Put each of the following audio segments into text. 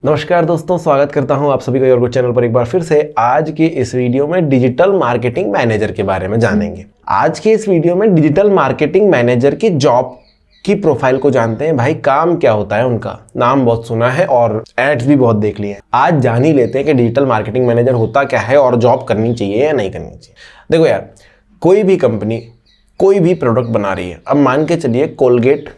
नमस्कार दोस्तों, स्वागत करता हूं आप सभी का योरगो चैनल पर एक बार फिर से। आज की इस वीडियो में डिजिटल मार्केटिंग मैनेजर के बारे में जानेंगे। आज के इस वीडियो में डिजिटल मार्केटिंग मैनेजर की जॉब की प्रोफाइल को जानते हैं। भाई काम क्या होता है, उनका नाम बहुत सुना है और एड्स भी बहुत देख लिए हैं। आज जान ही लेते हैं कि डिजिटल मार्केटिंग मैनेजर होता क्या है और जॉब करनी चाहिए या नहीं करनी चाहिए। देखो यार, कोई भी कंपनी कोई भी प्रोडक्ट बना रही है। अब मान के चलिए कोलगेट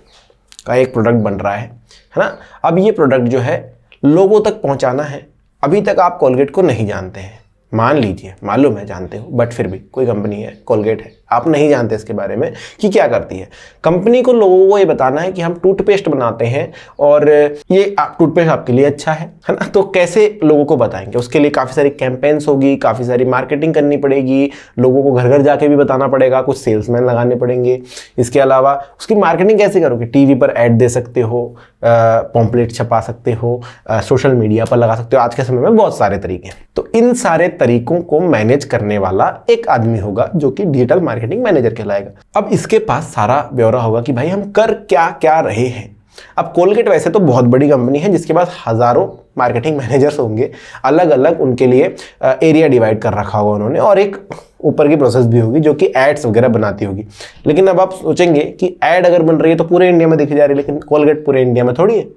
का एक प्रोडक्ट बन रहा है ना। अब ये प्रोडक्ट जो है लोगों तक पहुंचाना है। अभी तक आप कोलगेट को नहीं जानते हैं, मान लीजिए, मालूम है जानते हो, बट फिर भी कोई कंपनी है, कोलगेट है, आप नहीं जानते इसके बारे में कि क्या करती है। कंपनी को लोगों को ये बताना है कि हम टूथपेस्ट बनाते हैं और ये टूथपेस्ट आपके लिए अच्छा है ना। तो कैसे लोगों को बताएंगे? उसके लिए काफ़ी सारी कैंपेन्स होगी, काफ़ी सारी मार्केटिंग करनी पड़ेगी, लोगों को घर घर जाके भी बताना पड़ेगा, कुछ सेल्समैन लगाने पड़ेंगे। इसके अलावा उसकी मार्केटिंग कैसे करोगे? टीवी पर ऐड दे सकते हो, पॉम्पलेट छपा सकते हो, सोशल मीडिया पर लगा सकते हो। आज के समय में बहुत सारे तरीके हैं। तो इन सारे तरीकों को मैनेज करने वाला एक आदमी होगा जो कि डिजिटल मार्केटिंग मैनेजर कहलाएगा। अब इसके पास सारा ब्यौरा होगा कि भाई हम कर क्या क्या रहे हैं। अब कोलगेट वैसे तो बहुत बड़ी कंपनी है जिसके पास हजारों मार्केटिंग मैनेजर्स होंगे, अलग अलग उनके लिए एरिया डिवाइड कर रखा होगा उन्होंने, और एक ऊपर की प्रोसेस भी होगी जो कि एड्स वगैरह बनाती होगी। लेकिन अब आप सोचेंगे कि एड अगर बन रही है तो पूरे इंडिया में दिखी जा रही है, लेकिन कोलगेट पूरे इंडिया में थोड़ी है।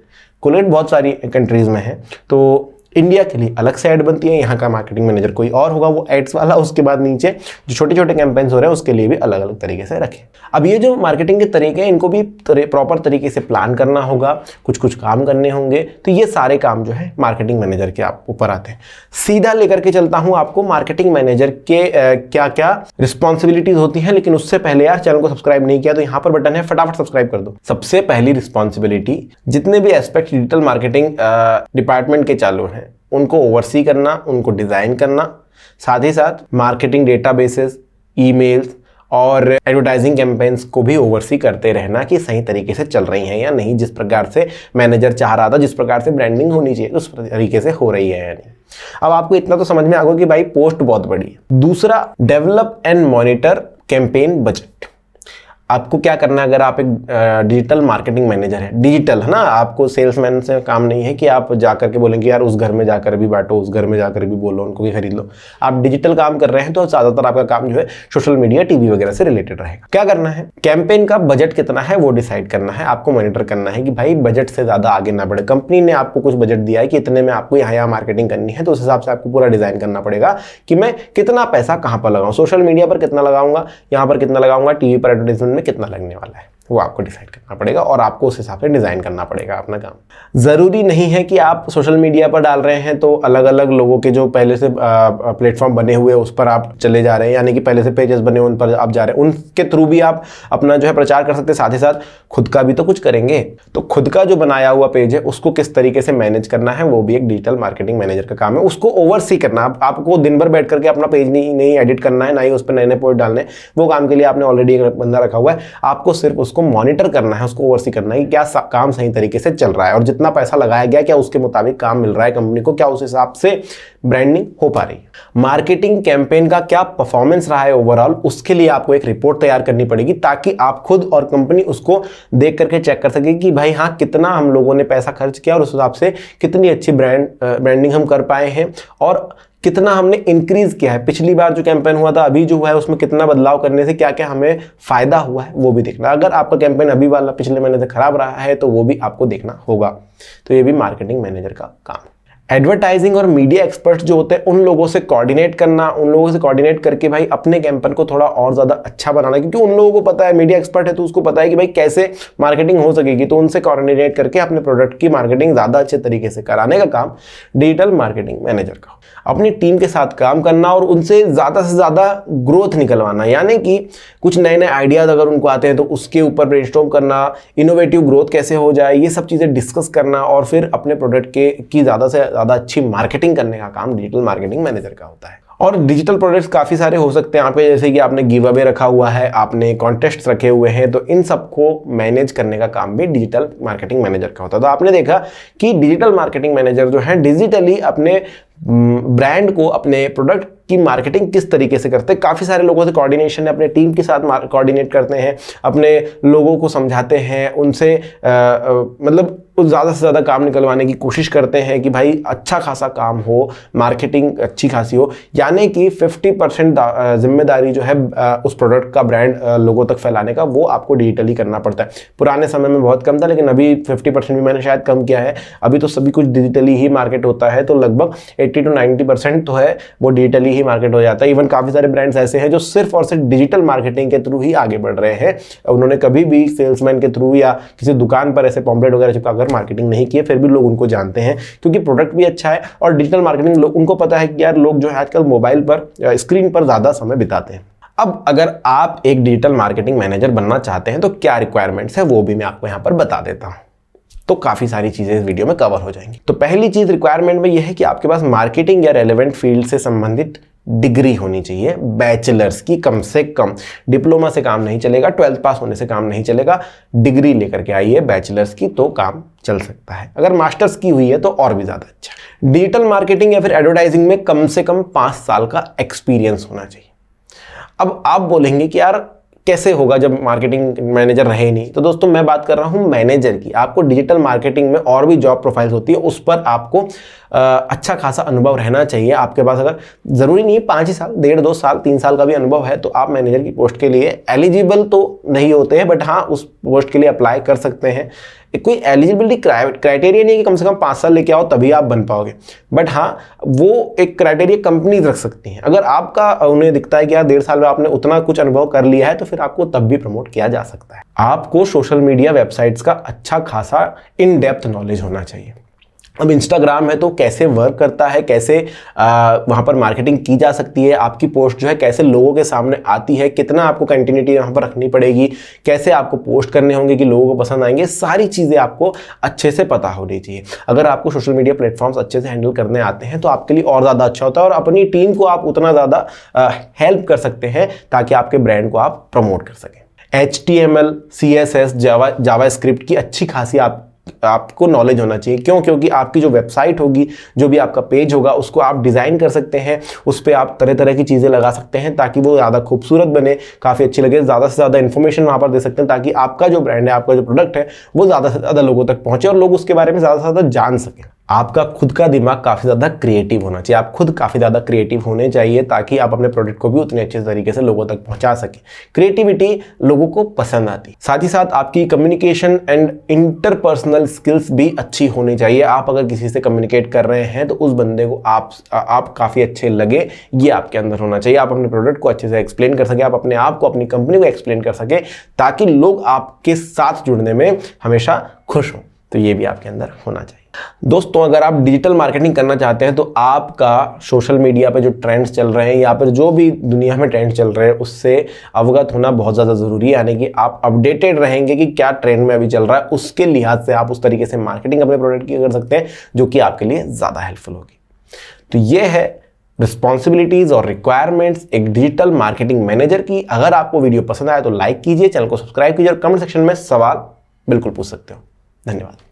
कोलगेट बहुत सारी कंट्रीज में है, तो इंडिया के लिए अलग से ऐड बनती है। यहाँ का मार्केटिंग मैनेजर कोई और होगा, वो एड्स वाला। उसके बाद नीचे जो छोटे छोटे कैंपेन्स हो रहे हैं उसके लिए भी अलग अलग तरीके से रखें। अब ये जो मार्केटिंग के तरीके हैं इनको भी प्रॉपर तरीके से प्लान करना होगा, कुछ कुछ काम करने होंगे। तो ये सारे काम जो है मार्केटिंग मैनेजर के आप ऊपर आते हैं। सीधा लेकर के चलता हूँ आपको मार्केटिंग मैनेजर के क्या क्या रिस्पॉन्सिबिलिटीज होती हैं। लेकिन उससे पहले यार, चैनल को सब्सक्राइब नहीं किया तो यहाँ पर बटन है, फटाफट सब्सक्राइब कर दो। सबसे पहली रिस्पॉन्सिबिलिटी, जितने भी एस्पेक्ट डिजिटल मार्केटिंग डिपार्टमेंट के चालू हैं उनको ओवरसी करना, उनको डिज़ाइन करना, साथ ही साथ मार्केटिंग डेटाबेसेस, ईमेल्स और एडवर्टाइजिंग कैंपेन्स को भी ओवरसी करते रहना कि सही तरीके से चल रही हैं या नहीं, जिस प्रकार से मैनेजर चाह रहा था, जिस प्रकार से ब्रांडिंग होनी चाहिए उस तरीके से हो रही है या नहीं। अब आपको इतना तो समझ में आ गया कि भाई पोस्ट बहुत बड़ी है। दूसरा, develop and monitor campaign budget. आपको क्या करना है? अगर आप एक डिजिटल मार्केटिंग मैनेजर है, डिजिटल है ना, आपको सेल्समैन से काम नहीं है कि आप जाकर के बोलेंगे यार उस घर में जाकर भी बांटो, उस घर में जाकर भी बोलो उनको कि खरीद लो। आप डिजिटल काम कर रहे हैं तो ज़्यादातर आपका काम जो है सोशल मीडिया, टीवी वगैरह से रिलेटेड रहेगा। क्या करना है? कैंपेन का बजट कितना है वो डिसाइड करना है। आपको मॉनिटर करना है कि भाई बजट से ज़्यादा आगे ना बढ़े। कंपनी ने आपको कुछ बजट दिया है कि इतने में आपको यहाँ मार्केटिंग करनी है, तो उस हिसाब से आपको पूरा डिज़ाइन करना पड़ेगा कि मैं कितना पैसा कहाँ पर लगाऊँ, सोशल मीडिया पर कितना लगाऊंगा, यहाँ पर कितना लगाऊंगा, टीवी पर एडवर्टाइजमेंट में कितना लगने वाला है, वो आपको डिसाइड करना पड़ेगा और आपको उस हिसाब से डिज़ाइन करना पड़ेगा अपना काम। ज़रूरी नहीं है कि आप सोशल मीडिया पर डाल रहे हैं तो अलग अलग लोगों के जो पहले से प्लेटफॉर्म बने हुए उस पर आप चले जा रहे हैं, यानी कि पहले से पेजेस बने उन पर आप जा रहे हैं, उनके थ्रू भी आप अपना जो है प्रचार कर सकते हैं। साथ ही साथ खुद का भी तो कुछ करेंगे। तो खुद का जो बनाया हुआ पेज है उसको किस तरीके से मैनेज करना है वो भी एक डिजिटल मार्केटिंग मैनेजर का काम है। उसको ओवरसी करना। आपको दिन भर बैठ करके अपना पेज नहीं एडिट करना है, ना ही उस पर नए नए पोस्ट डालने। वो काम के लिए आपने ऑलरेडी एक बंदा रखा हुआ है। आपको सिर्फ उसको मॉनिटर करना है, उसको ओवरसी करना है कि क्या काम सही तरीके से चल रहा है और जितना पैसा लगाया गया क्या उसके मुताबिक काम मिल रहा है कंपनी को, क्या उस हिसाब से ब्रांडिंग हो पा रही है। मार्केटिंग कैंपेन का क्या परफॉर्मेंस रहा है ओवरऑल, उसके लिए आपको एक रिपोर्ट तैयार करनी पड़ेगी ताकि आप खुद और कंपनी उसको देख करके चेक कर सके कि भाई हाँ, कितना हम लोगों ने पैसा खर्च किया और उस हिसाब से कितनी अच्छी ब्रांडिंग हम कर पाए हैं और कितना हमने इंक्रीज किया है। पिछली बार जो कैंपेन हुआ था अभी जो हुआ है उसमें कितना बदलाव करने से क्या क्या हमें फायदा हुआ है वो भी देखना। अगर आपका कैंपेन अभी वाला पिछले महीने से खराब रहा है तो वो भी आपको देखना होगा। तो ये भी मार्केटिंग मैनेजर का काम है। एडवर्टाइजिंग और मीडिया एक्सपर्ट्स जो होते हैं उन लोगों से कोऑर्डिनेट करना, उन लोगों से कोऑर्डिनेट करके भाई अपने कैंपेन को थोड़ा और ज़्यादा अच्छा बनाना, क्योंकि उन लोगों को पता है, मीडिया एक्सपर्ट है तो उसको पता है कि भाई कैसे मार्केटिंग हो सकेगी। तो उनसे कोऑर्डिनेट करके अपने प्रोडक्ट की मार्केटिंग ज़्यादा अच्छे तरीके से कराने का काम डिजिटल मार्केटिंग मैनेजर का। अपनी टीम के साथ काम करना और उनसे ज़्यादा ग्रोथ निकलवाना, यानी कि कुछ नए नए आइडियाज़ अगर उनको आते हैं तो उसके ऊपर ब्रेनस्टॉर्म करना, इनोवेटिव ग्रोथ कैसे हो जाए, ये सब चीज़ें डिस्कस करना और फिर अपने प्रोडक्ट की ज़्यादा से ज़्यादा अच्छी मार्केटिंग करने का काम डिजिटल मार्केटिंग मैनेजर का होता है। और डिजिटल प्रोडक्ट्स काफ़ी सारे हो सकते हैं आपके, जैसे कि आपने गिव अवे रखा हुआ है, आपने कॉन्टेस्ट रखे हुए हैं, तो इन सबको मैनेज करने का काम भी डिजिटल मार्केटिंग मैनेजर का होता है। तो आपने देखा कि डिजिटल मार्केटिंग मैनेजर जो है डिजिटली अपने ब्रांड को अपने प्रोडक्ट की मार्केटिंग किस तरीके से करते हैं। काफ़ी सारे लोगों से कोऑर्डिनेशन है, अपने टीम के साथ कोऑर्डिनेट करते हैं, अपने लोगों को समझाते हैं, उनसे मतलब ज़्यादा से ज़्यादा काम निकलवाने की कोशिश करते हैं कि भाई अच्छा खासा काम हो, मार्केटिंग अच्छी खासी हो। यानी कि 50% जिम्मेदारी जो है उस प्रोडक्ट का ब्रांड लोगों तक फैलाने का, वो आपको डिजिटली करना पड़ता है। पुराने समय में बहुत कम था, लेकिन अभी 50% भी मैंने शायद कम किया है। अभी तो सभी कुछ डिजिटली ही मार्केट होता है, तो लगभग 80 to 90% तो है वो डिजिटली ही मार्केट हो जाता है। इवन काफ़ी सारे ब्रांड्स ऐसे हैं जो सिर्फ और सिर्फ डिजिटल मार्केटिंग के थ्रू ही आगे बढ़ रहे हैं। उन्होंने कभी भी सेल्समैन के थ्रू या किसी दुकान पर ऐसे पॉम्पलेट वगैरह चिपकाकर मार्केटिंग नहीं किए, फिर भी लोग उनको जानते हैं क्योंकि प्रोडक्ट भी अच्छा है और डिजिटल मार्केटिंग उनको पता है कि यार लोग जो है आजकल मोबाइल पर स्क्रीन पर ज़्यादा समय बिताते हैं। अब अगर आप एक डिजिटल मार्केटिंग मैनेजर बनना चाहते हैं तो क्या रिक्वायरमेंट्स है वो भी मैं आपको यहाँ पर बता देता हूँ, तो काफ़ी सारी चीज़ें इस वीडियो में कवर हो जाएंगी। तो पहली चीज़ रिक्वायरमेंट में यह है कि आपके पास मार्केटिंग या रेलेवेंट फील्ड से संबंधित डिग्री होनी चाहिए, बैचलर्स की कम से कम। डिप्लोमा से काम नहीं चलेगा, 12th पास होने से काम नहीं चलेगा, डिग्री लेकर के आइए बैचलर्स की, तो काम चल सकता है। अगर मास्टर्स की हुई है तो और भी ज़्यादा अच्छा। डिजिटल मार्केटिंग या फिर एडवर्टाइजिंग में कम से कम 5 साल का एक्सपीरियंस होना चाहिए। अब आप बोलेंगे कि यार कैसे होगा जब मार्केटिंग मैनेजर रहे नहीं, तो दोस्तों मैं बात कर रहा हूं मैनेजर की। आपको डिजिटल मार्केटिंग में और भी जॉब प्रोफाइल्स होती है, उस पर आपको अच्छा खासा अनुभव रहना चाहिए आपके पास। अगर ज़रूरी नहीं है 5 ही साल, 1.5, 2 साल, 3 साल का भी अनुभव है तो आप मैनेजर की पोस्ट के लिए एलिजिबल तो नहीं होते हैं, बट हाँ उस पोस्ट के लिए अप्लाई कर सकते हैं। कोई एलिजिबिलिटी क्राइटेरिया नहीं है कि कम से कम 5 साल लेके आओ तभी आप बन पाओगे, बट हाँ वो एक क्राइटेरिया कंपनीज रख सकती हैं। अगर आपका उन्हें दिखता है कि यार 1.5 साल में आपने उतना कुछ अनुभव कर लिया है तो फिर आपको तब भी प्रमोट किया जा सकता है। आपको सोशल मीडिया वेबसाइट्स का अच्छा खासा इन डेप्थ नॉलेज होना चाहिए। अब इंस्टाग्राम है तो कैसे वर्क करता है, कैसे वहाँ पर मार्केटिंग की जा सकती है, आपकी पोस्ट जो है कैसे लोगों के सामने आती है, कितना आपको कंटिन्यूटी यहाँ पर रखनी पड़ेगी, कैसे आपको पोस्ट करने होंगे कि लोगों को पसंद आएंगे, सारी चीज़ें आपको अच्छे से पता होनी चाहिए। अगर आपको सोशल मीडिया प्लेटफॉर्म्स अच्छे से हैंडल करने आते हैं तो आपके लिए और ज़्यादा अच्छा होता है और अपनी टीम को आप उतना ज़्यादा हेल्प कर सकते हैं ताकि आपके ब्रांड को आप प्रमोट कर सकें। HTML, CSS, जावास्क्रिप्ट की अच्छी खासी आपको नॉलेज होना चाहिए। क्यों? क्योंकि आपकी जो वेबसाइट होगी, जो भी आपका पेज होगा, उसको आप डिज़ाइन कर सकते हैं, उस पर आप तरह तरह की चीज़ें लगा सकते हैं ताकि वो ज़्यादा खूबसूरत बने, काफ़ी अच्छी लगे, ज़्यादा से ज़्यादा इन्फॉर्मेशन वहाँ पर दे सकते हैं ताकि आपका जो ब्रांड है, आपका जो प्रोडक्ट है, वो ज़्यादा से ज़्यादा लोगों तक पहुँचे और लोग उसके बारे में ज़्यादा से ज़्यादा जान सकें। आपका खुद का दिमाग काफ़ी ज़्यादा क्रिएटिव होना चाहिए, आप खुद काफ़ी ज़्यादा क्रिएटिव होने चाहिए ताकि आप अपने प्रोडक्ट को भी उतने अच्छे तरीके से लोगों तक पहुंचा सकें। क्रिएटिविटी लोगों को पसंद आती है। साथ ही साथ आपकी कम्युनिकेशन एंड इंटरपर्सनल स्किल्स भी अच्छी होनी चाहिए। आप अगर किसी से कम्युनिकेट कर रहे हैं तो उस बंदे को आप काफ़ी अच्छे लगे, ये आपके अंदर होना चाहिए। आप अपने प्रोडक्ट को अच्छे से एक्सप्लेन कर सके, आप अपने आप को, अपनी कंपनी को एक्सप्लेन कर सके ताकि लोग आपके साथ जुड़ने में हमेशा खुश हों। तो ये भी आपके अंदर होना चाहिए। दोस्तों अगर आप डिजिटल मार्केटिंग करना चाहते हैं तो आपका सोशल मीडिया पे जो ट्रेंड्स चल रहे हैं या फिर जो भी दुनिया में ट्रेंड्स चल रहे हैं उससे अवगत होना बहुत ज़्यादा ज़रूरी है। यानी कि आप अपडेटेड रहेंगे कि क्या ट्रेंड में अभी चल रहा है, उसके लिहाज से आप उस तरीके से मार्केटिंग अपने प्रोडक्ट की कर सकते हैं जो कि आपके लिए ज़्यादा हेल्पफुल होगी। तो ये है रिस्पॉन्सिबिलिटीज़ और रिक्वायरमेंट्स एक डिजिटल मार्केटिंग मैनेजर की। अगर आपको वीडियो पसंद आए तो लाइक कीजिए, चैनल को सब्सक्राइब कीजिए और कमेंट सेक्शन में सवाल बिल्कुल पूछ सकते हो। धन्यवाद।